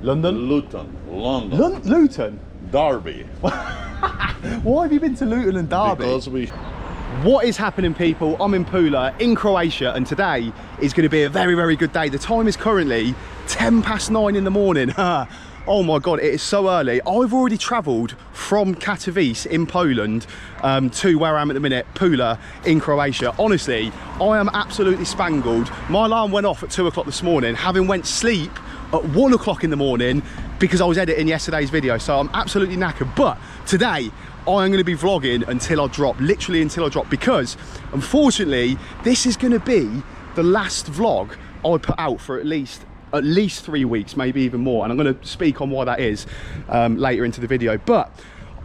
London? Luton, London. Luton? Derby. Why have you been to Luton and Derby? Because we... What is happening, people? I'm in Pula in Croatia, and today is going to be a very, very good day. The time is currently 9:10 in the morning. Oh my God, it is so early. I've already travelled from Katowice in Poland to where I am at the minute, Pula in Croatia. Honestly, I am absolutely spangled. My alarm went off at 2 o'clock this morning, having went sleep at 1 o'clock in the morning because I was editing yesterday's video. So I'm absolutely knackered. But today, I am going to be vlogging until I drop, literally until I drop, because unfortunately, this is going to be the last vlog I put out for at least 3 weeks, maybe even more, and I'm going to speak on why that is later into the video. But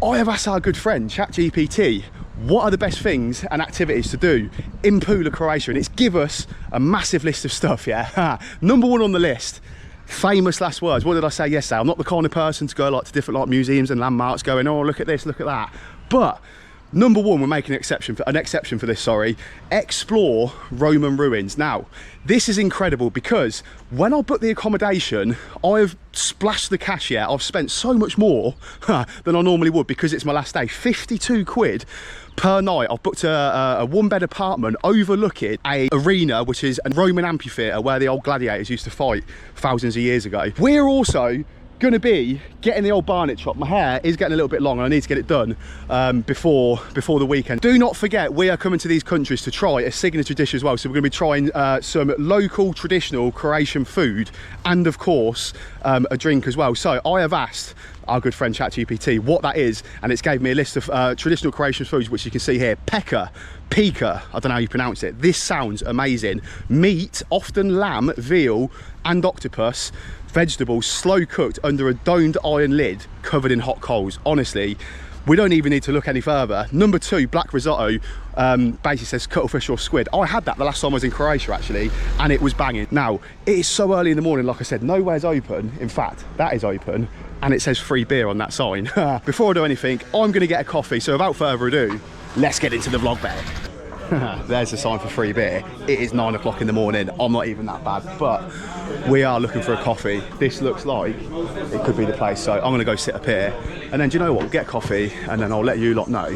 I have asked our good friend ChatGPT what are the best things and activities to do in Pula, Croatia, and it's give us a massive list of stuff. Yeah, number one on the list, famous last words. What did I say yesterday? I'm not the kind of person to go like to different like museums and landmarks going, oh, look at this, look at that. But number one, we're making an exception for this, sorry. Explore Roman ruins. Now, this is incredible because when I booked the accommodation, I've splashed the cash yet. I've spent so much more than I normally would because it's my last day. 52 quid per night. I've booked a one-bed apartment overlooking a arena, which is a Roman Amphitheatre where the old gladiators used to fight thousands of years ago. We're also going to be getting the old barnet chopped. My hair is getting a little bit long and I need to get it done before the weekend. Do not forget, we are coming to these countries to try a signature dish as well. So we're going to be trying some local traditional Croatian food and of course a drink as well. So I have asked our good friend ChatGPT what that is, and it's gave me a list of traditional Croatian foods, which you can see here. Peka, I don't know how you pronounce it. This sounds amazing. Meat, often lamb, veal and octopus. Vegetables slow cooked under a domed iron lid covered in hot coals. Honestly, we don't even need to look any further. Number two, black risotto, basically says cuttlefish or squid. I had that the last time I was in Croatia actually, and it was banging. Now, it is so early in the morning, like I said, nowhere's open. In fact, that is open, and it says free beer on that sign. Before I do anything, I'm gonna get a coffee, so without further ado, let's get into the vlog bag. There's the sign for free beer. It is 9 o'clock in the morning. I'm not even that bad, but we are looking for a coffee. This looks like it could be the place, so I'm gonna go sit up here, and then do you know what, we'll get coffee and then I'll let you lot know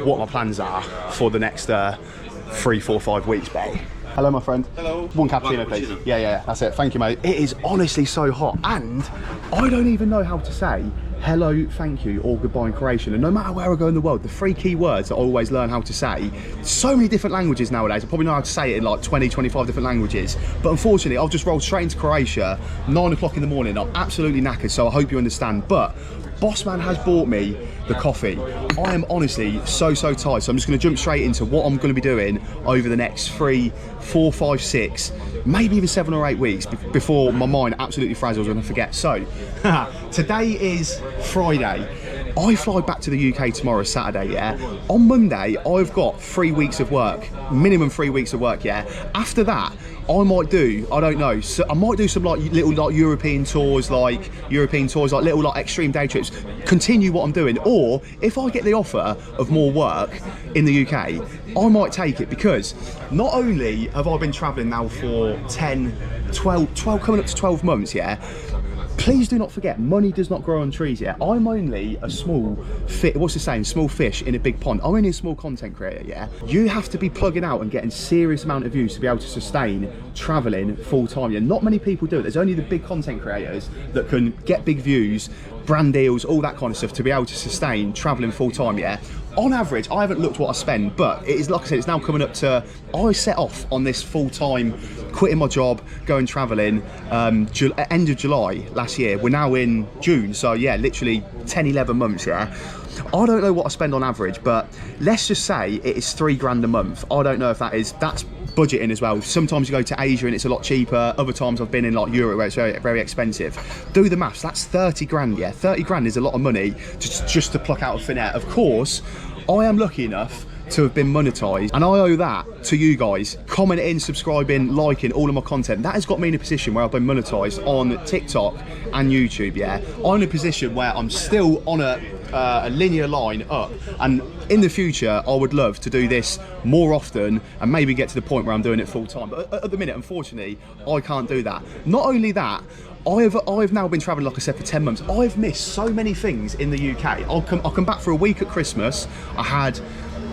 what my plans are for the next 3, 4, 5 weeks, babe. Hello, my friend. Hello. One cappuccino, please. Yeah, that's it. Thank you, mate. It is honestly so hot, and I don't even know how to say hello, thank you, or goodbye in Croatian. And no matter where I go in the world, the 3 key words that I always learn how to say, so many different languages nowadays. I probably know how to say it in like 20, 25 different languages. But unfortunately, I've just rolled straight into Croatia, 9 o'clock in the morning. I'm absolutely knackered, so I hope you understand. But Bossman has bought me the coffee. I am honestly so tired, so I'm just going to jump straight into what I'm going to be doing over the next 3, 4, 5, 6, maybe even 7 or 8 weeks before my mind absolutely frazzles and I forget. So today is Friday. I fly back to the UK tomorrow, Saturday, yeah? On Monday, I've got 3 weeks of work, minimum 3 weeks of work, yeah? After that, I might do, I don't know, so I might do some like little like European tours, like little like extreme day trips, continue what I'm doing. Or if I get the offer of more work in the UK, I might take it, because not only have I been traveling now for 10, 12, coming up to 12 months, yeah? Please do not forget, money does not grow on trees, yeah? I'm only a small fish, what's the saying? Small fish in a big pond. I'm only a small content creator, yeah? You have to be plugging out and getting serious amount of views to be able to sustain traveling full time. Yeah, not many people do it. There's only the big content creators that can get big views, brand deals, all that kind of stuff to be able to sustain traveling full time, yeah? On average, I haven't looked what I spend, but it is, like I said, it's now coming up to, I set off on this full-time, quitting my job, going traveling, end of July last year. We're now in June, so yeah, literally 10, 11 months, yeah? I don't know what I spend on average, but let's just say it is £3 a month. I don't know if that's budgeting as well. Sometimes you go to Asia and it's a lot cheaper. Other times I've been in like Europe where it's very, very expensive. Do the maths, that's 30 grand, yeah? 30 grand is a lot of money just to pluck out of thin air. Of course, I am lucky enough to have been monetized, and I owe that to you guys commenting, subscribing, liking all of my content. That has got me in a position where I've been monetized on TikTok and YouTube, yeah? I'm in a position where I'm still on a a linear line up, and in the future I would love to do this more often and maybe get to the point where I'm doing it full time, but at the minute unfortunately I can't do that. Not only that, I've now been travelling, like I said, for 10 months. I've missed so many things in the UK. I'll come back for a week at Christmas. I had,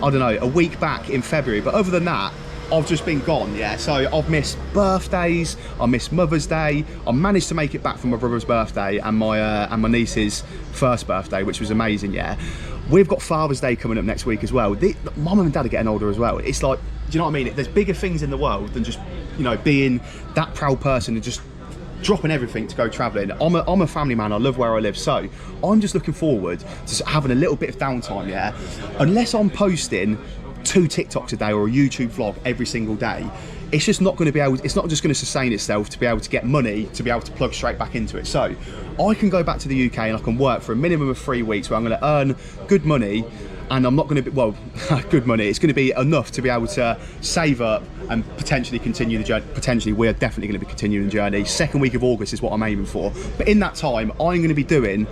I don't know, a week back in February, but other than that I've just been gone, yeah. So I've missed birthdays, I missed Mother's Day, I managed to make it back for my brother's birthday and my niece's first birthday, which was amazing, yeah. We've got Father's Day coming up next week as well. My mum and dad are getting older as well. It's like, do you know what I mean? There's bigger things in the world than just, you know, being that proud person and just dropping everything to go travelling. I'm a family man, I love where I live, so I'm just looking forward to having a little bit of downtime, yeah. Unless I'm posting 2 TikToks a day or a YouTube vlog every single day, it's just not going to be able, it's not just going to sustain itself to be able to get money to be able to plug straight back into it. So I can go back to the UK and I can work for a minimum of 3 weeks where I'm going to earn good money, and I'm not going to be, well, good money, it's going to be enough to be able to save up and potentially continue the journey. Potentially, we're definitely going to be continuing the journey. 2nd week of August is what I'm aiming for, but in that time I'm going to be doing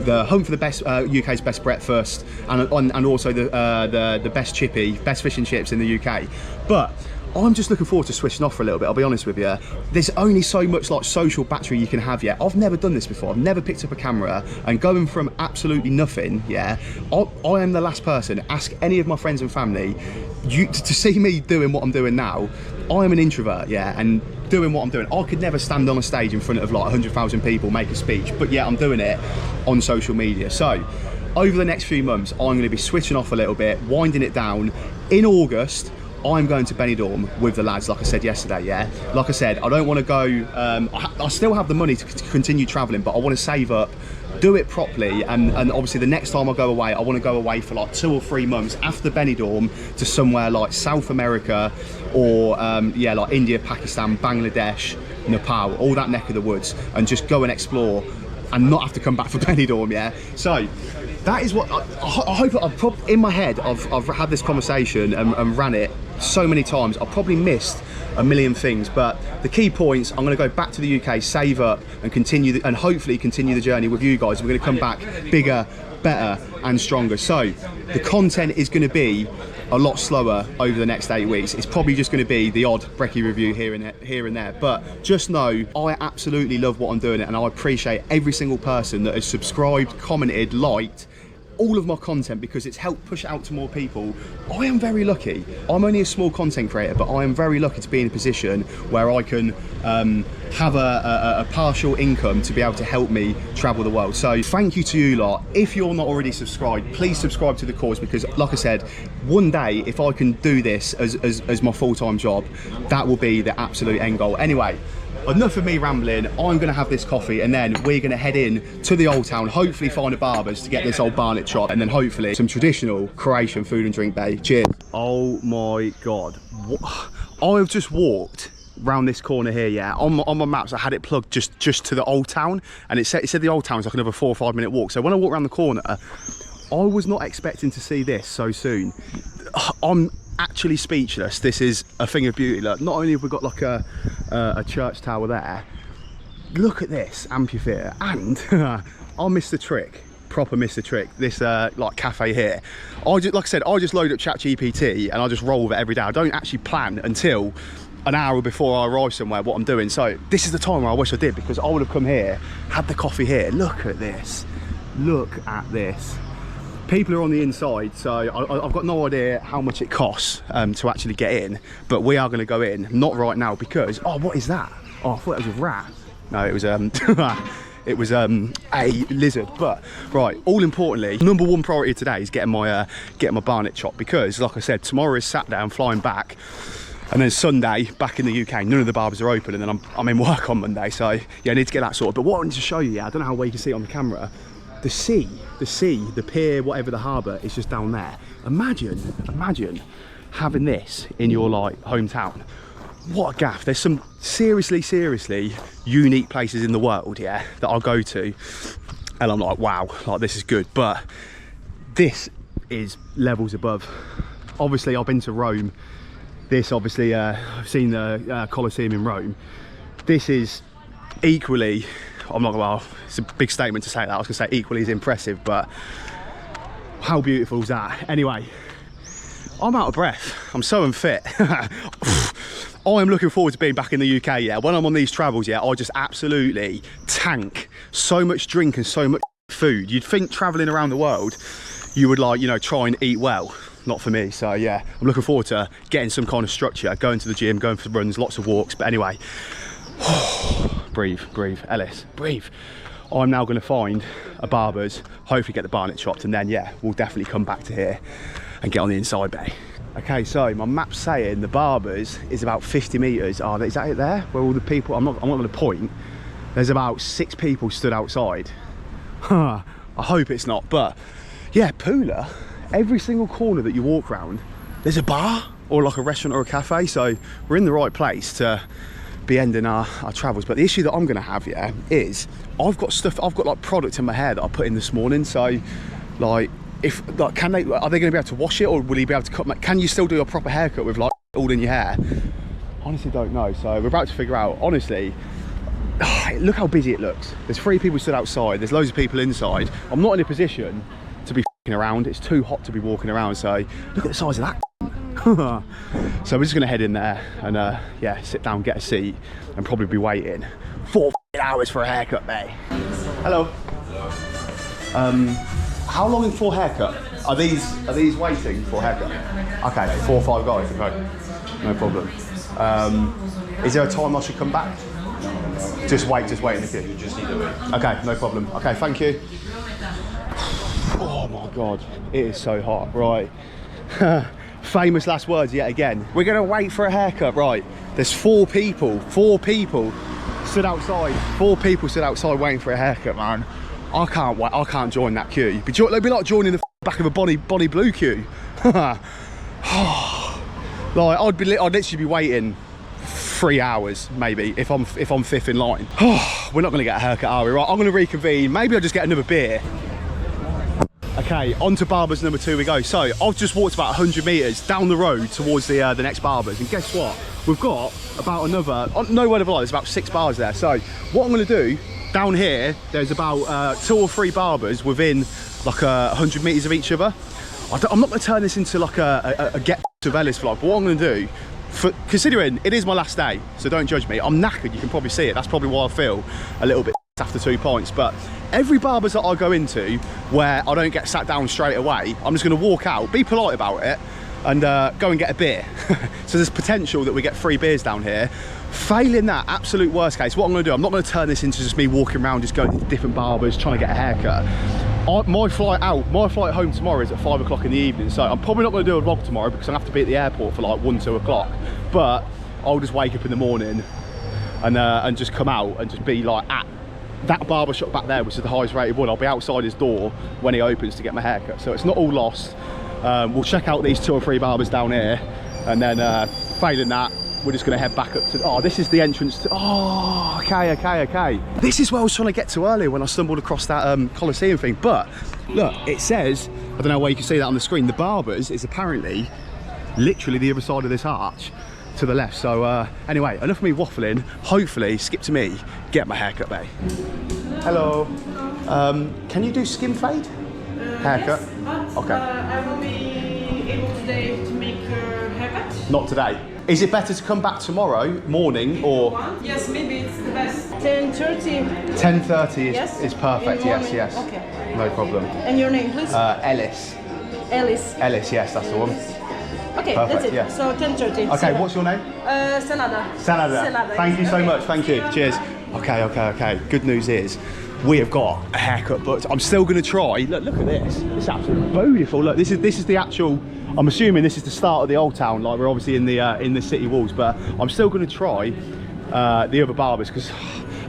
the Hunt for the Best, UK's best breakfast, and also the best chippy, best fish and chips in the UK. But I'm just looking forward to switching off for a little bit, I'll be honest with you. There's only so much like social battery you can have yet. I've never done this before, I've never picked up a camera, and going from absolutely nothing, yeah, I am the last person, ask any of my friends and family, to see me doing what I'm doing now. I am an introvert, yeah, and doing what I'm doing, I could never stand on a stage in front of like 100,000 people, make a speech, but yeah, I'm doing it on social media. So over the next few months, I'm going to be switching off a little bit, winding it down. In August, I'm going to Benidorm with the lads, like I said yesterday, yeah. Like I said, I don't want to go, I still have the money to continue travelling, but I want to save up, do it properly, and obviously the next time I go away, I want to go away for like 2 or 3 months after Benidorm to somewhere like South America, or yeah, like India, Pakistan, Bangladesh, Nepal, all that neck of the woods, and just go and explore and not have to come back for Benidorm, yeah. So that is what I hope. In my head I've had this conversation and ran it so many times, I've probably missed a million things, but the key points, I'm going to go back to the UK, save up, and continue and hopefully continue the journey with you guys. We're going to come back bigger, better and stronger. So the content is going to be a lot slower over the next 8 weeks. It's probably just going to be the odd brekkie review here and there, but just know I absolutely love what I'm doing, and I appreciate every single person that has subscribed, commented, liked all of my content, because it's helped push it out to more people. I am very lucky. I'm only a small content creator, but I am very lucky to be in a position where I can have a partial income to be able to help me travel the world. So thank you to you lot. If you're not already subscribed, please subscribe to the cause, because like I said, one day if I can do this as my full-time job, that will be the absolute end goal. Anyway, enough of me rambling. I'm going to have this coffee and then we're going to head in to the old town, hopefully find a Barbers to get this old barnet chop, and then hopefully some traditional Croatian food and drink day. Cheers. Oh my god, I've just walked round this corner here, yeah. On my maps I had it plugged just to the old town, and it said the old town is like another 4 or 5 minute walk. So when I walk around the corner, I was not expecting to see this so soon. I'm actually speechless. This is a thing of beauty. Look, not only have we got like a church tower there, look at this amphitheatre, and I missed the trick, proper missed the trick, this like cafe here. Like I said, I just load up ChatGPT and I just roll with it every day. I don't actually plan until an hour before I arrive somewhere what I'm doing. So this is the time where I wish I did, because I would have come here, had the coffee here. Look at this, look at this. People are on the inside, so I've got no idea how much it costs to actually get in, but we are going to go in, not right now, because, oh, what is that? Oh, I thought it was a rat. No, it was it was a lizard. But right, all importantly, number one priority today is getting my barnet chop, because like I said, tomorrow is Saturday, I'm flying back, and then Sunday back in the UK. None of the barbers are open, and then I'm in work on Monday, so yeah, I need to get that sorted. But what I wanted to show you, yeah, I don't know how well you can see it on the camera, the sea, the pier, whatever, the harbour is just down there. Imagine having this in your like hometown. What a gaff. There's some seriously unique places in the world, yeah, that I'll go to and I'm like, wow, like this is good, but this is levels above. Obviously I've been to Rome. This obviously I've seen the Colosseum in Rome. This is equally, I'm not, well, it's a big statement to say that, I was gonna say equally as impressive, but How beautiful is that? Anyway, I'm out of breath. I'm so unfit. I am looking forward to being back in the UK, yeah. When I'm on these travels, yeah, I just absolutely tank so much drink and so much food. You'd think traveling around the world, you would like, you know, try and eat well. Not for me, so yeah, I'm looking forward to getting some kind of structure, going to the gym, going for runs, lots of walks. But anyway, breathe, Ellis, breathe. I'm now going to find a Barbers, hopefully get the barnet chopped, and then yeah, we'll definitely come back to here and get on the inside bay. Okay, so my map's saying the Barbers is about 50 metres. Oh, is that it there? Where all the people, I'm not going to point. There's about 6 people stood outside. I hope it's not, but yeah, Pula, every single corner that you walk around, there's a bar or like a restaurant or a cafe. So we're in the right place to be ending our travels. But the issue that I'm going to have, yeah, is I've got like product in my hair that I put in this morning. So like, if like, are they going to be able to wash it, or will he be able to cut? Can you still do a proper haircut with like all in your hair? Honestly, don't know. So we're about to figure out. Honestly, look how busy it looks. There's 3 people stood outside. There's loads of people inside. I'm not in a position to be around. It's too hot to be walking around. So look at the size of that. So we're just going to head in there and yeah, sit down, get a seat, and probably be waiting 4 hours for a haircut, mate. Hello. How long in for haircut? Are these waiting for haircut? Okay, 4 or 5 guys. Okay, no problem. Is there a time I should come back? Just wait in the queue. You just need to wait. Okay, no problem. Okay, thank you. Oh my God, it is so hot, right? Famous last words yet again. We're gonna wait for a haircut, right? There's 4 people stood outside. 4 people stood outside waiting for a haircut, man. I can't wait. I can't join that queue. It'd be like joining the back of a Bonnie Blue queue. Like I'd literally be waiting 3 hours maybe if I'm 5th in line. We're not gonna get a haircut, are we? Right, I'm gonna reconvene. Maybe I'll just get another beer. Okay, on to Barbers number 2 we go. So I've just walked about 100 metres down the road towards the next Barbers, and guess what? We've got about another, no word of a lie, there's about 6 bars there. So what I'm going to do, down here, there's about 2 or 3 Barbers within like 100 metres of each other. I'm not going to turn this into like a get to Ellis vlog, but what I'm going to do, considering it is my last day, so don't judge me, I'm knackered, you can probably see it, that's probably why I feel a little bit after 2 pints, but every Barbers that I go into where I don't get sat down straight away, I'm just going to walk out, be polite about it, and go and get a beer. So there's potential that we get 3 beers down here. Failing that, absolute worst case, what I'm going to do, I'm not going to turn this into just me walking around, just going to different Barbers, trying to get a haircut. My flight home tomorrow is at 5 o'clock in the evening, so I'm probably not going to do a vlog tomorrow because I have to be at the airport for like 1, 2 o'clock. But I'll just wake up in the morning and just come out and just be like at that barber shop back there, which is the highest rated one. I'll be outside his door when he opens to get my haircut, so it's not all lost. We'll check out these 2 or 3 Barbers down here, and then failing that, we're just going to head back up to, oh, this is the entrance to, oh, okay. This is where I was trying to get to earlier when I stumbled across that Colosseum thing. But look, it says, I don't know where you can see that on the screen, the Barbers is apparently literally the other side of this arch to the left. So anyway, enough of me waffling. Hopefully, skip to me, get my haircut, babe. Hello. Can you do skin fade? Haircut? Yes, okay. I will be able today to make your haircut. Not today. Is it better to come back tomorrow morning or? Yes, maybe it's the best. 10:30. 10:30 is perfect. Yes. Okay. No problem. And your name, please? Ellis. Alice. Ellis, yes, that's the one. Okay, Perfect, that's it. yeah. So 10:30. Okay, what's your name? Sanada. Sanada. Thank you so Okay. much. Thank you. Cheers. Okay. Good news is we have got a haircut booked. I'm still going to try. Look at this. It's absolutely beautiful. Look, this is the actual. I'm assuming this is the start of the old town. Like we're obviously in the city walls, but I'm still going to try the other Barbers because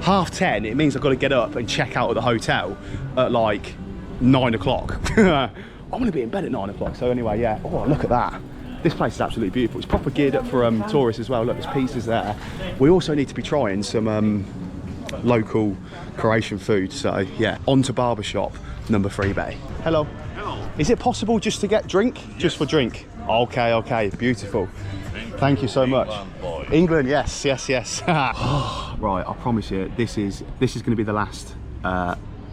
10:30 it means I've got to get up and check out at the hotel at like 9 o'clock. I'm going to be in bed at 9 o'clock. So anyway, yeah. Oh, look at that. This place is absolutely beautiful. It's proper geared up for tourists as well. Look, there's pizzas there. We also need to be trying some local Croatian food. So yeah, on to barbershop number 3 bay. Hello. Hello. Is it possible just to get drink? Yes. Just for drink? Okay, beautiful. Thank you so much. England, yes. Right, I promise you, this is going to be the last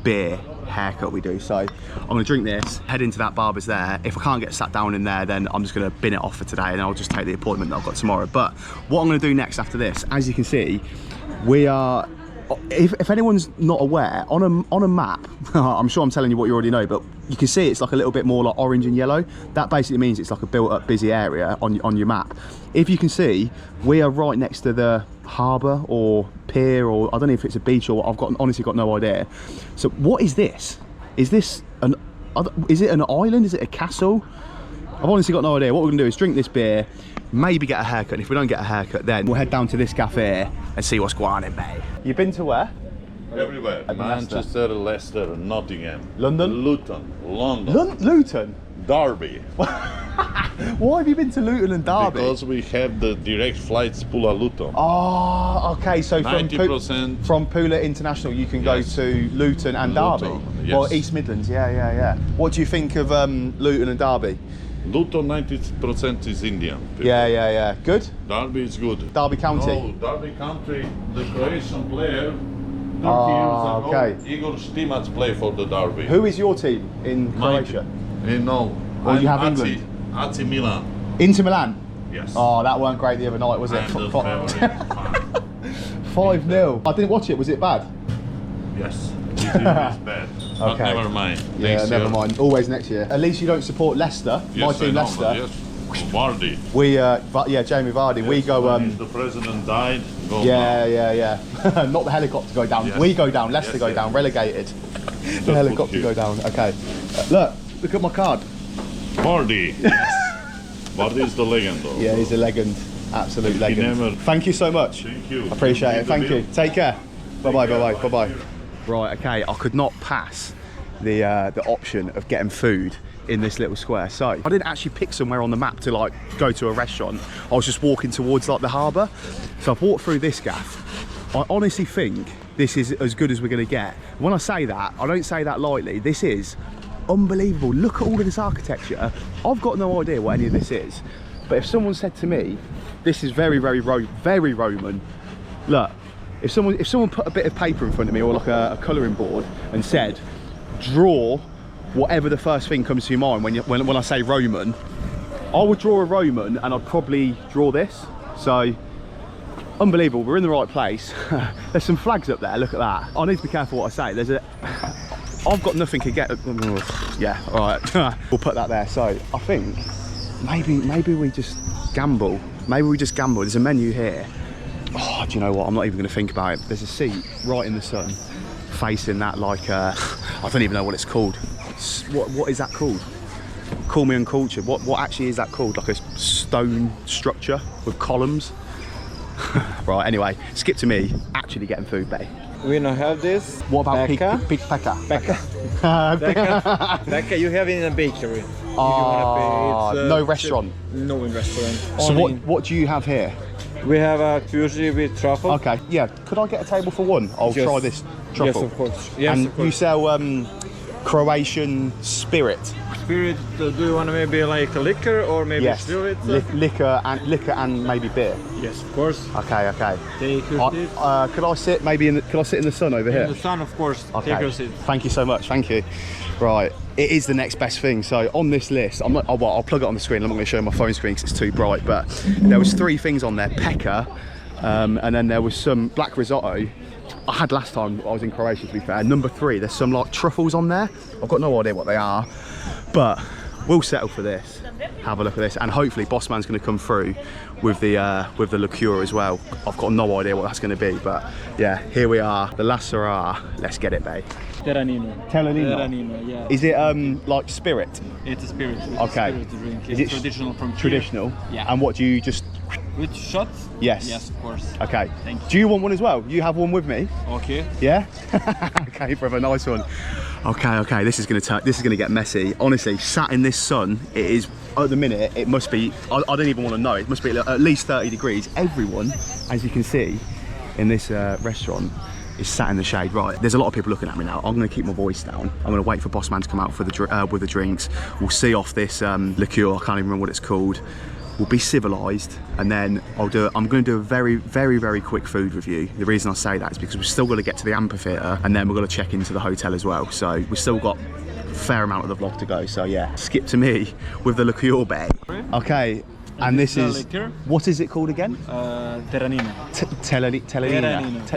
beer haircut we do. So I'm gonna drink this, head into that Barbers there. If I can't get sat down in there, then I'm just gonna bin it off for today and I'll just take the appointment that I've got tomorrow. But what I'm gonna do next after this, as you can see, we are, if anyone's not aware, on a map, I'm sure I'm telling you what you already know, but you can see it's like a little bit more like orange and yellow. That basically means it's like a built up busy area on your map. If you can see, we are right next to the harbour or pier, or I don't know if it's a beach or I've honestly got no idea. So what is this? Is this is it an island? Is it a castle? I've honestly got no idea. What we're gonna do is drink this beer, maybe get a haircut, and if we don't get a haircut, then we'll head down to this cafe and see what's going on in May. You've been to where? Everywhere. Manchester, Leicester, Nottingham. London? Luton. London. Luton? Derby. Why have you been to Luton and Derby? Because we have the direct flights Pula Luton. Oh, okay. So from 90% from Pula International, you can go to Luton and Derby, yes. or East Midlands. Yeah. What do you think of Luton and Derby? Luton 90% is Indian. People. Yeah. Good. Derby is good. Derby County. No, Derby County. The Croatian player 30 Oh, years ago, okay. Igor Stimac played for the Derby. Who is your team in Croatia? No. Or you have AC, England? AC Milan. Inter Milan. Yes. Oh, that weren't great the other night, was it? I'm the favorite. 5-0. I didn't watch it. Was it bad? Yes. It is bad. But Okay. never mind. Yeah, Next never year. mind. Always next year. At least you don't support Leicester. Yes, My team, I know, Leicester. Yes. Vardy. We, yeah, Jamie Vardy. Yes, We go. when the president died. Go Yeah. Not the helicopter go down. Yes. We go down. Leicester Yes, go yes. down. Relegated. The put helicopter you. go down. Okay. Look at my card. Vardy. Yes. Vardy is the legend, though. Yeah, he's a legend. Absolute legend. never- Thank you so much. Thank you. Appreciate it. Thank you. Take care. Bye care. bye. Right. Okay. I could not pass the option of getting food in this little square. So I didn't actually pick somewhere on the map to like go to a restaurant. I was just walking towards like the harbour. So I've walked through this gaff. I honestly think this is as good as we're going to get. When I say that, I don't say that lightly. This is unbelievable. Look at all of this architecture. I've got no idea what any of this is. But if someone said to me, this is very Roman. Look, if someone put a bit of paper in front of me or like a colouring board and said, draw whatever the first thing comes to your mind when I say Roman, I would draw a Roman and I'd probably draw this. So unbelievable. We're in the right place. There's some flags up there. Look at that. I need to be careful what I say. I've got nothing to get. Yeah, all right. We'll put that there. So I think maybe we just gamble. There's a menu here. Oh, do you know what? I'm not even going to think about it. There's a seat right in the sun, facing that like I don't even know what it's called. What is that called? Call me uncultured. What actually is that called? Like a stone structure with columns. Right. Anyway, skip to me actually getting food, babe. We now have this. What about Pekka? Pekka, you have it in a bakery. No restaurant. No in restaurant. So Only what do you have here? we have a Fuži with truffle. Okay, yeah. Could I get a table for one? I'll Yes. try this truffle. Yes, of course. Yes, And of course. you sell Croatian spirit. Spirit, do you want maybe like a liquor or maybe Yes. spirit? Liquor and maybe beer. Yes, of course. Okay. Take your seat. Could I sit could I sit in the sun over here? In the sun, of course. Okay. Take your seat. Thank you so much. Thank you. Right, it is the next best thing. So on this list, I'll plug it on the screen. I'm not going to show my phone screen because it's too bright. But there was 3 things on there: Pekka, and then there was some black risotto. I had last time I was in Croatia, to be fair. Number 3, there's some like truffles on there. I've got no idea what they are, but we'll settle for this. Have a look at this, and hopefully Bossman's going to come through with the liqueur as well. I've got no idea what that's going to be, but yeah, here we are, the La Syrah. Let's get it, babe. Terranino. Terranino, yeah. Is it like spirit? It's a spirit. It's Okay. a spirit drink. Is It's it traditional from here. Traditional? Yeah. And what do you just... With shots? Yes. Yes, of course. Okay. Thank you. Do you want one as well? You have one with me? Okay. Yeah? Okay, brother, nice one. Okay, this is gonna get messy. Honestly, sat in this sun, it is, at the minute, it must be, I don't even want to know, it must be at least 30 degrees. Everyone, as you can see, in this restaurant, is sat in the shade. Right, there's a lot of people looking at me now. I'm gonna keep my voice down. I'm gonna wait for Bossman to come out for with the drinks. We'll see off this liqueur, I can't even remember what it's called. we'll be civilised, and then I'm going to do a very quick food review. The reason I say that is because we've still got to get to the amphitheatre, and then we're going to check into the hotel as well. So we've still got a fair amount of the vlog to go. So yeah, skip to me with the liqueur bag. Okay, and this is, what is it called again? Terranino.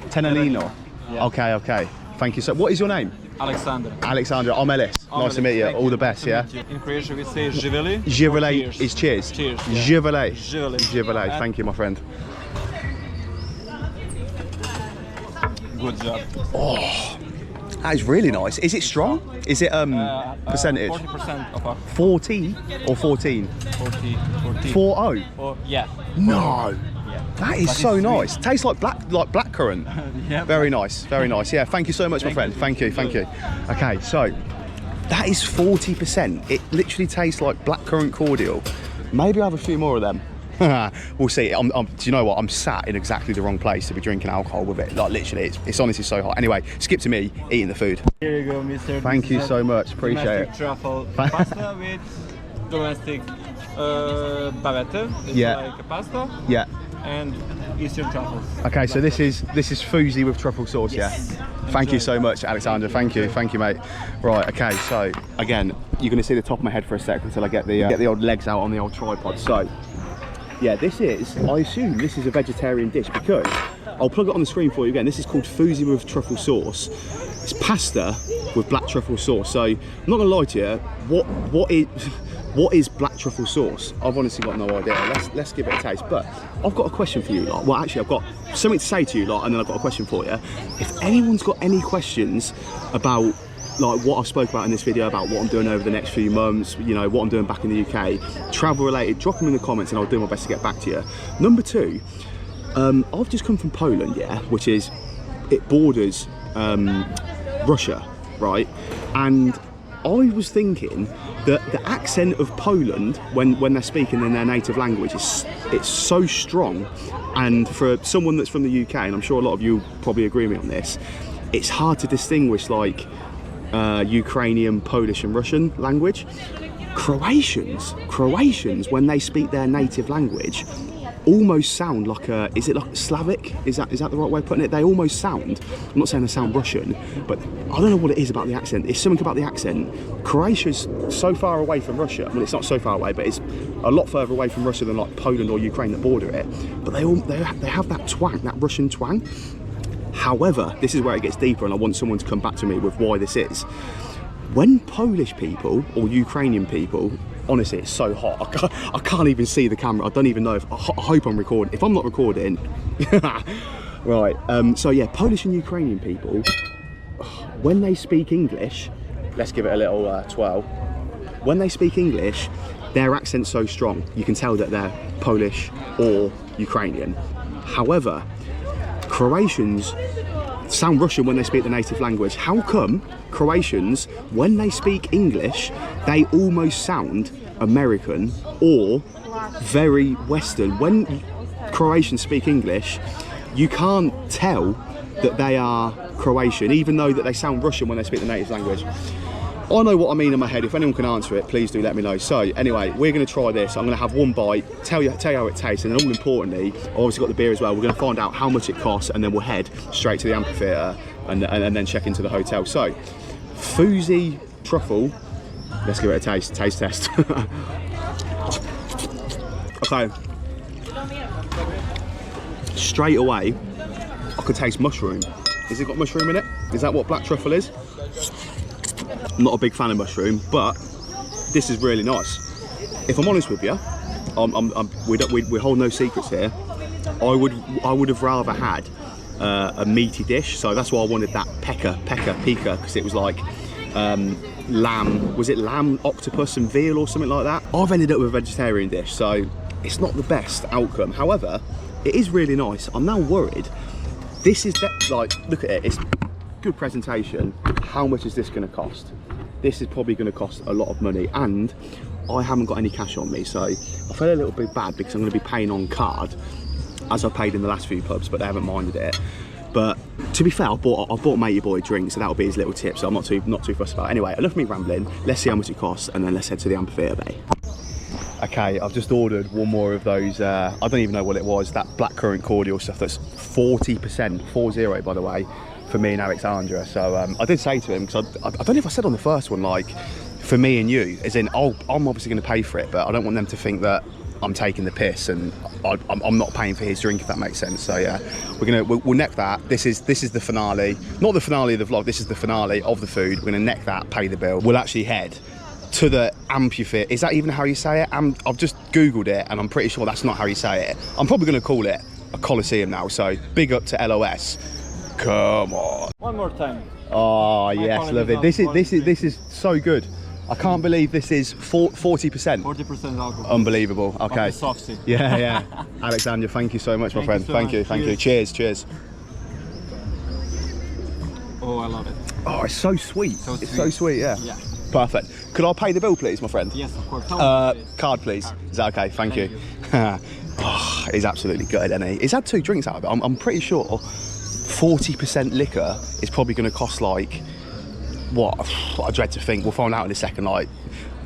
Tenanino. Yeah. Okay. Thank you. So what is your name? Alexander. Alexander, I'm Ellis. Nice to meet you. All the best, yeah? In Croatia we say živeli. Živeli is cheers. Cheers. Živeli. Živeli. Thank you, my friend. Good job. Oh, that is really nice. Is it strong? Is it percentage? 40% of our 40 or 14? 40. 40? Oh, yeah. No. Yeah. That is so nice. Tastes like blackcurrant. Yeah. Very nice. Yeah, thank you so much, my friend. Thank you. Okay, so that is 40%. It literally tastes like blackcurrant cordial. Maybe I'll have a few more of them. We'll see. Do you know what? I'm sat in exactly the wrong place to be drinking alcohol with it. Like literally, it's honestly so hot. Anyway, skip to me eating the food. Here you go, mister. Thank you so much. Appreciate it. Truffle pasta with domestic bavette. It's like a pasta. Yeah. And Eastern truffles. Okay, so this is Fuži with truffle sauce, yes. Yeah? Thank you so much, Alexander. Thank you, mate. Right, okay, so again, you're gonna see the top of my head for a sec until I get the old legs out on the old tripod. So, yeah, I assume this is a vegetarian dish because, I'll plug it on the screen for you again, this is called Fuži with truffle sauce. It's pasta with black truffle sauce. So, I'm not gonna lie to you, what is black truffle sauce? I've honestly got no idea. Let's give it a taste. But I've got a question for you. Like, well, actually, I've got something to say to you, like, and then I've got a question for you. If anyone's got any questions about like what I've spoke about in this video, about what I'm doing over the next few months, you know, what I'm doing back in the UK, travel related, drop them in the comments and I'll do my best to get back to you. Number two, I've just come from Poland, yeah, which is, it borders Russia, right? And I was thinking that the accent of Poland when they're speaking in their native language it's so strong, and for someone that's from the UK, and I'm sure a lot of you probably agree with me on this, it's hard to distinguish like Ukrainian, Polish and Russian language. Croatians when they speak their native language almost sound like is it like Slavic? Is that the right way of putting it? They almost sound, I'm not saying they sound Russian, but I don't know what it is about the accent. It's something about the accent. Croatia's so far away from Russia. Well, it's not so far away, but it's a lot further away from Russia than like Poland or Ukraine that border it. But they have that twang, that Russian twang. However, this is where it gets deeper, and I want someone to come back to me with why this is. When Polish people or Ukrainian people, honestly, it's so hot. I can't even see the camera. I don't even know if, I hope I'm recording. If I'm not recording, right. So yeah, Polish and Ukrainian people, when they speak English, let's give it a little twirl. When they speak English, their accent's so strong. You can tell that they're Polish or Ukrainian. However, Croatians sound Russian when they speak the native language. How come Croatians, when they speak English, they almost sound American or very Western? When Croatians speak English, you can't tell that they are Croatian, even though that they sound Russian when they speak the native language. I know what I mean in my head. If anyone can answer it, please do let me know. So anyway, we're going to try this. I'm going to have one bite, tell you how it tastes, and then all importantly, I've obviously got the beer as well. We're going to find out how much it costs, and then we'll head straight to the amphitheatre and then check into the hotel. So, Fuži truffle. Let's give it a taste test. Okay. Straight away, I could taste mushroom. Has it got mushroom in it? Is that what black truffle is? I'm not a big fan of mushroom, but this is really nice. If I'm honest with you, we hold no secrets here. I would have rather had a meaty dish, so that's why I wanted that pika, because it was like lamb. Was it lamb, octopus, and veal or something like that? I've ended up with a vegetarian dish, so it's not the best outcome. However, it is really nice. I'm now worried. This is like, look at it. It's good presentation. How much is this going to cost? This is probably going to cost a lot of money, and I haven't got any cash on me, so I feel a little bit bad because I'm going to be paying on card, as I paid in the last few pubs, but they haven't minded it. But to be fair, I bought Matey Boy drinks, so that'll be his little tip, so I'm not too fussed about it. Anyway, enough of me rambling. Let's see how much it costs, and then let's head to the amphitheatre bay. Okay, I've just ordered one more of those, I don't even know what it was, that blackcurrant cordial stuff that's 40%, 40 by the way, for me and Alexandra. So I did say to him, because I don't know if I said on the first one, like, for me and you, as in, I'm obviously going to pay for it, but I don't want them to think that I'm taking the piss and I'm not paying for his drink, if that makes sense. So yeah, we'll neck that. This is the finale, not the finale of the vlog, this is the finale of the food. We're gonna neck that, pay the bill. We'll actually head to the Amphitheatre. Is that even how you say it? I've just Googled it and I'm pretty sure that's not how you say it. I'm probably gonna call it a Colosseum now, so big up to LOS. Come on. One more time. Oh yes, love it. This is so good. I can't believe this is 40%. 40% alcohol. Unbelievable. Okay. Softy. Yeah. Alexander, thank you so much, my friend. Thank you. Cheers. Oh, I love it. Oh, it's so sweet. It's so sweet, yeah. Perfect. Could I pay the bill, please, my friend? Yes, of course. Card, please. Is that okay? Thank you. Oh, he's absolutely gutted, isn't he? He's had 2 drinks out of it. I'm pretty sure 40% liquor is probably going to cost like, what? I dread to think. We'll find out in a second, like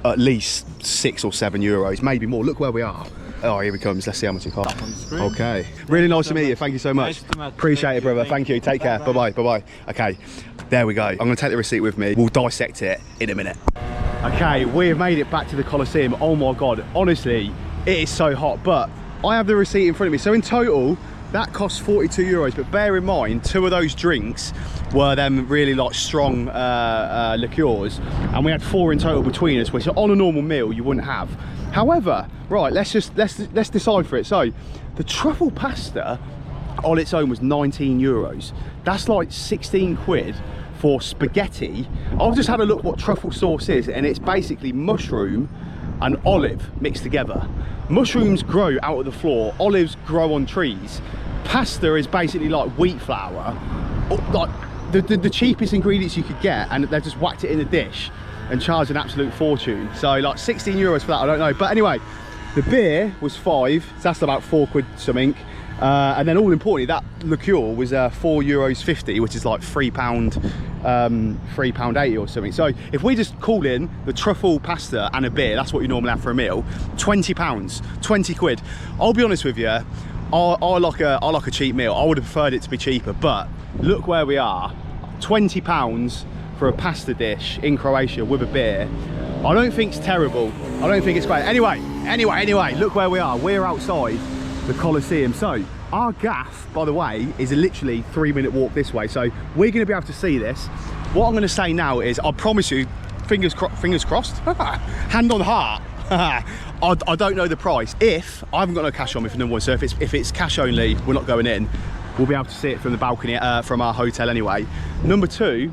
at least 6 or 7 euros, maybe more. Look where we are. Oh, here he comes. Let's see how much it costs. Okay. Really nice to meet you. Thank you so much. Appreciate it, brother. Thank you. Take care. Bye-bye. Okay, there we go. I'm going to take the receipt with me. We'll dissect it in a minute. Okay, we have made it back to the Colosseum. Oh my God. Honestly, it is so hot, but I have the receipt in front of me. So in total, that costs 42 euros, but bear in mind, 2 of those drinks were them really like strong liqueurs, and we had 4 in total between us, which on a normal meal you wouldn't have. However, right, let's decipher it. So the truffle pasta on its own was 19 euros. That's like 16 quid for spaghetti. I've just had a look what truffle sauce is, and it's basically mushroom and olive mixed together. Mushrooms grow out of the floor, olives grow on trees. Pasta is basically like wheat flour, like the cheapest ingredients you could get, and they've just whacked it in a dish and charged an absolute fortune. So like 16 euros for that, I don't know. But anyway, the beer was 5, so that's about 4 quid something. And then all importantly, that liqueur was €4.50, which is like £3.80 or something. So if we just call in the truffle pasta and a beer, that's what you normally have for a meal, £20, 20 quid. I'll be honest with you, I like a cheap meal. I would have preferred it to be cheaper, but look where we are, £20 for a pasta dish in Croatia with a beer. I don't think it's terrible. I don't think it's great. Anyway, look where we are. We're outside the Colosseum. So our gaff, by the way, is a literally 3-minute walk this way, so we're going to be able to see this. What I'm going to say now is, I promise you, fingers crossed, hand on heart, I don't know the price. If I haven't got no cash on me for number 1, so if it's cash only, we're not going in. We'll be able to see it from the balcony from our hotel anyway. Number 2,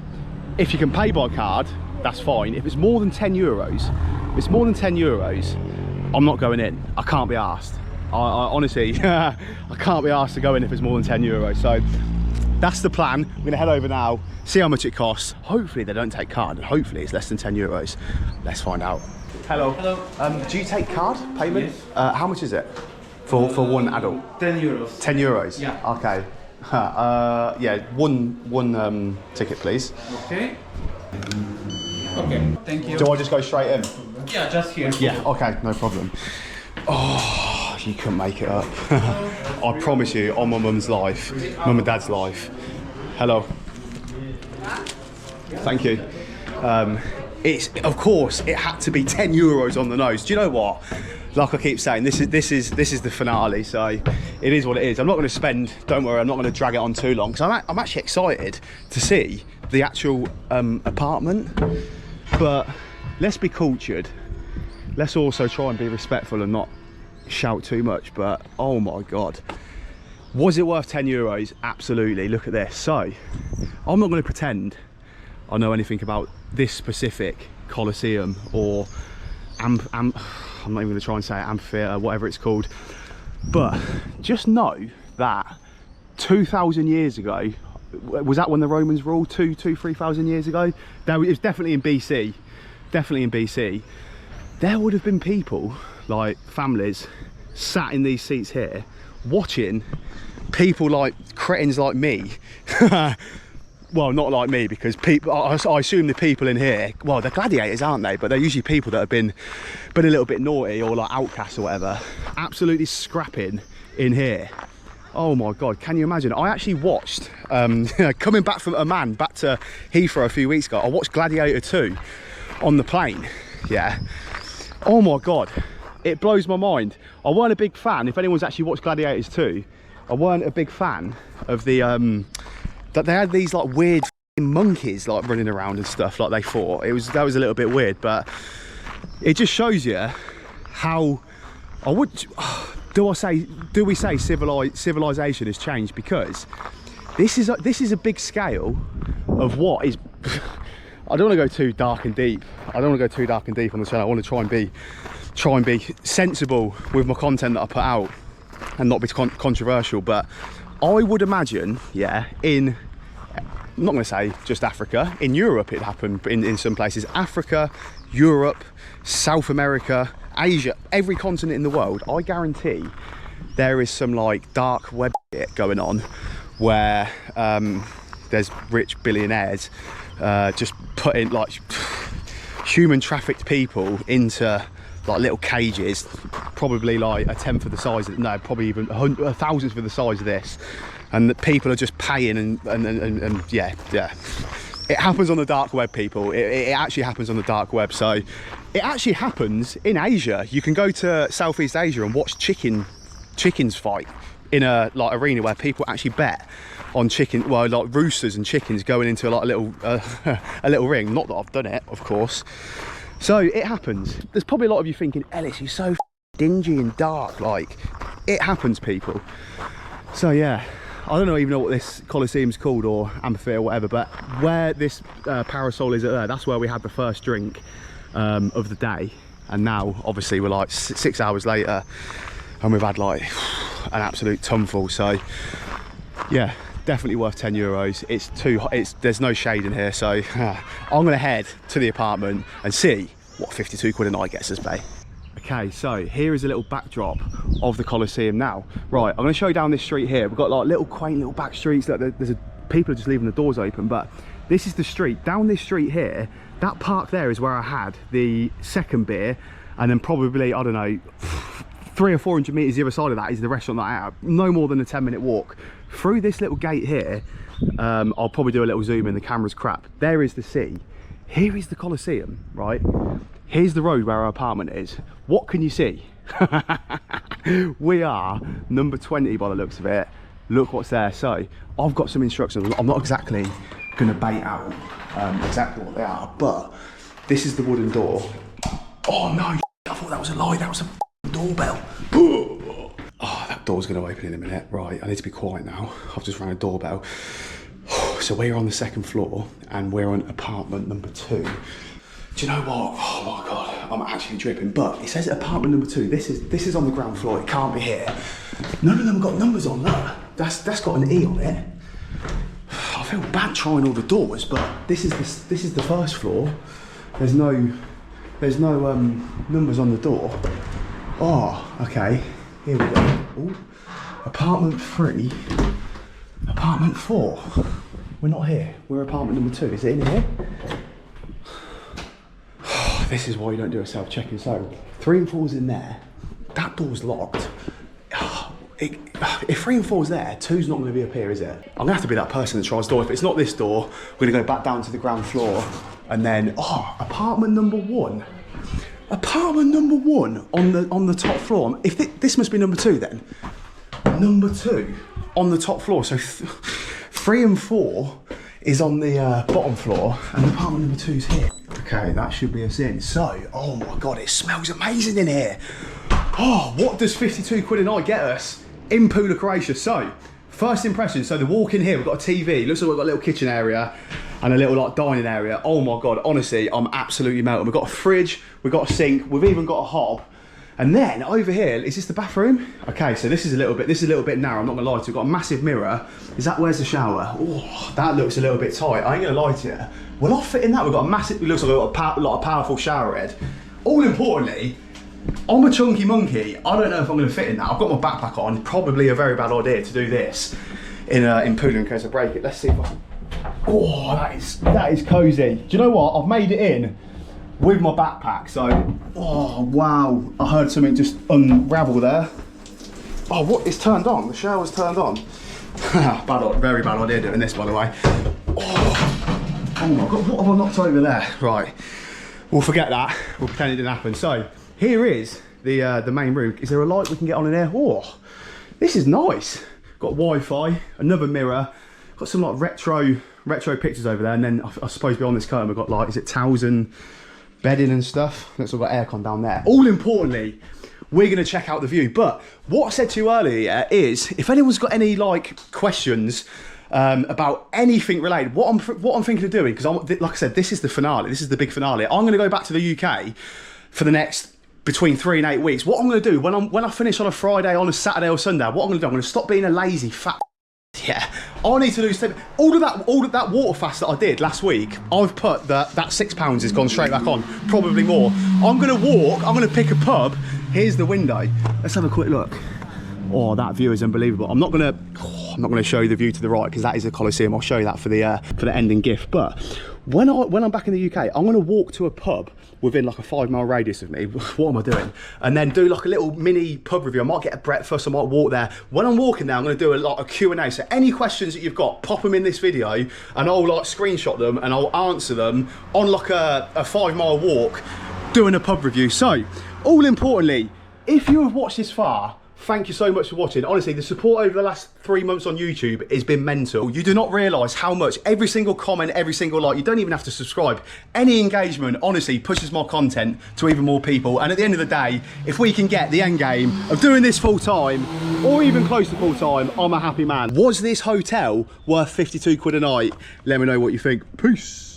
if you can pay by card, that's fine. If it's more than 10 euros, I'm not going in. I can't be arsed. I honestly, I can't be asked to go in if it's more than 10 euros. So that's the plan. I'm gonna head over now, see how much it costs. Hopefully they don't take card, and hopefully it's less than 10 euros. Let's find out. Hello. Hello. Do you take card payment? Yes. How much is it for one adult? 10 euros. 10 euros? Yeah. Okay. Yeah, one ticket, please. Okay. Okay, thank you. Do I just go straight in? Yeah, just here. Yeah, okay, no problem. Oh, you couldn't make it up. I promise you, on my mum's life, mum and dad's life. Hello. Thank you. It's, of course, it had to be 10 euros on the nose. Do you know what? Like I keep saying, this is the finale, so it is what it is. I'm not going to spend, don't worry, I'm not going to drag it on too long, because I'm actually excited to see the actual apartment. But let's be cultured. Let's also try and be respectful and not shout too much. But oh my God, was it worth 10 euros? Absolutely. Look at this. So I'm not going to pretend I know anything about this specific Colosseum, or I'm not even going to try and say it, amphitheatre, whatever it's called. But just know that 2,000 years ago, was that when the Romans ruled? 3,000 years ago? It was definitely in BC. Definitely in BC. There would have been people, like families, sat in these seats here, watching people like cretins like me well, not like me, because people, I assume the people in here, well, they're gladiators, aren't they? But they're usually people that have been a little bit naughty or like outcasts or whatever. Absolutely scrapping in here. Oh my God, can you imagine? I actually watched, coming back from Amman, back to Heathrow a few weeks ago, I watched Gladiator 2 on the plane, yeah. Oh my God, it blows my mind. I weren't a big fan, if anyone's actually watched Gladiators 2, I weren't a big fan of the, that they had these like weird monkeys like running around and stuff like they fought. That was a little bit weird, but it just shows you how, do we say civilization has changed? Because this is a big scale of what is. I don't want to go too dark and deep. I don't want to go too dark and deep on the channel. I want to try and be sensible with my content that I put out and not be controversial. But I would imagine, yeah, I'm not going to say just Africa, in Europe it happened in some places. Africa, Europe, South America, Asia, every continent in the world, I guarantee there is some like dark web shit going on where there's rich billionaires just putting like human trafficked people into like little cages, probably like a tenth of the size of, no, probably even a thousandth of the size of this, and the people are just paying and yeah. It happens on the dark web, people. It actually happens on the dark web. So it actually happens in Asia. You can go to Southeast Asia and watch chickens fight in a like arena where people actually bet on chicken, well, like roosters and chickens going into like a little ring. Not that I've done it, of course. So it happens. There's probably a lot of you thinking, Ellis, you're so dingy and dark. Like, it happens, people. So yeah, I don't even know what this Colosseum's called, or amphitheatre or whatever, but where this parasol is at there, that's where we had the first drink of the day. And now obviously we're like 6 hours later and we've had like an absolute tumful. So yeah, definitely worth 10 euros. It's too hot, there's no shade in here, so I'm gonna head to the apartment and see what 52 quid a night gets us, babe. Okay, so here is a little backdrop of the Colosseum now. Right, I'm going to show you down this street here. We've got like little quaint little back streets. That people are just leaving the doors open, but this is the street. Down this street here, that park there is where I had the second beer, and then probably, I don't know, 300 or 400 meters the other side of that is the restaurant that I had. No more than a 10-minute walk. Through this little gate here, I'll probably do a little zoom in, the camera's crap. There is the sea. Here is the Colosseum, right? Here's the road where our apartment is. What can you see? We are number 20 by the looks of it. Look what's there. So I've got some instructions. I'm not exactly going to bait out exactly what they are, but this is the wooden door. Oh no, I thought that was a lie. That was a doorbell. Oh, that door's going to open in a minute. Right, I need to be quiet now. I've just rang a doorbell. So we're on the second floor and we're on apartment number 2. Do you know what? Oh my God, I'm actually dripping. But it says apartment number 2. This is on the ground floor. It can't be here. None of them got numbers on that. That's got an E on it. I feel bad trying all the doors, but this is the first floor. There's no numbers on the door. Oh, okay. Here we go. Ooh. Apartment 3. Apartment 4. We're not here. We're apartment number 2. Is it in here? This is why you don't do a self-checking. So 3 and 4's in there. That door's locked. If 3 and 4's there, 2's not going to be up here, is it? I'm going to have to be that person that tries door. If it's not this door, we're going to go back down to the ground floor. And then, apartment number 1. Apartment number 1 on the top floor. If this must be number 2 then. Number 2 on the top floor. So 3 and 4 is on the bottom floor, and apartment number 2's here. Okay, that should be us in. So, oh my God, it smells amazing in here. Oh, what does 52 quid a night get us in Pula, Croatia? So, first impression, so the walk in here, we've got a TV. Looks like we've got a little kitchen area and a little like dining area. Oh my God, honestly, I'm absolutely melting. We've got a fridge, we've got a sink, we've even got a hob. And then over here, is this the bathroom? Okay, so this is a little bit narrow, I'm not gonna lie to you. We've got a massive mirror. Is that, where's the shower? Oh, that looks a little bit tight. I ain't gonna lie to you. Will I fit in that? We've got a massive, it looks like we've got a powerful shower head. All importantly, I'm a chunky monkey. I don't know if I'm gonna fit in that. I've got my backpack on. Probably a very bad idea to do this in Pula in case I break it. Let's see if I can. Oh, that is cozy. Do you know what? I've made it in with my backpack, so, oh wow. I heard something just unravel there. Oh, what? It's turned on. The shower's turned on. Very bad idea doing this, by the way. Oh my God, what have I knocked over there? Right, we'll forget that. We'll pretend it didn't happen. So, here is the main room. Is there a light we can get on in here? Oh, this is nice. Got Wi-Fi, another mirror, got some like retro pictures over there, and then I suppose beyond this curtain we've got like, is it towels and bedding and stuff? That's all got aircon down there. All importantly, we're going to check out the view. But what I said to you earlier is, if anyone's got any like questions about anything related, what I'm thinking of doing, because like I said, this is the finale, this is the big finale. I'm going to go back to the UK for the next between 3 and 8 weeks. What I'm going to do when I finish on a Friday, on a Saturday or Sunday, what I'm going to do, I'm going to stop being a lazy fat. Yeah, I need to lose all of that water fast that I did last week. I've put that £6 has gone straight back on, probably more. I'm gonna walk. I'm gonna pick a pub. Here's the window. Let's have a quick look. Oh, that view is unbelievable. I'm not gonna show you the view to the right because that is the Colosseum. I'll show you that for the ending gift. But when I'm back in the UK, I'm gonna walk to a pub within like a 5-mile radius of me. What am I doing? And then do like a little mini pub review. I might get a breakfast, I might walk there. When I'm walking there, I'm gonna do a Q&A. So any questions that you've got, pop them in this video and I'll like screenshot them and I'll answer them on like a 5-mile walk doing a pub review. So, all importantly, if you have watched this far, thank you so much for watching. Honestly, the support over the last 3 months on YouTube has been mental. You do not realise how much every single comment, every single like, you don't even have to subscribe. Any engagement, honestly, pushes my content to even more people. And at the end of the day, if we can get the end game of doing this full time, or even close to full time, I'm a happy man. Was this hotel worth 52 quid a night? Let me know what you think. Peace.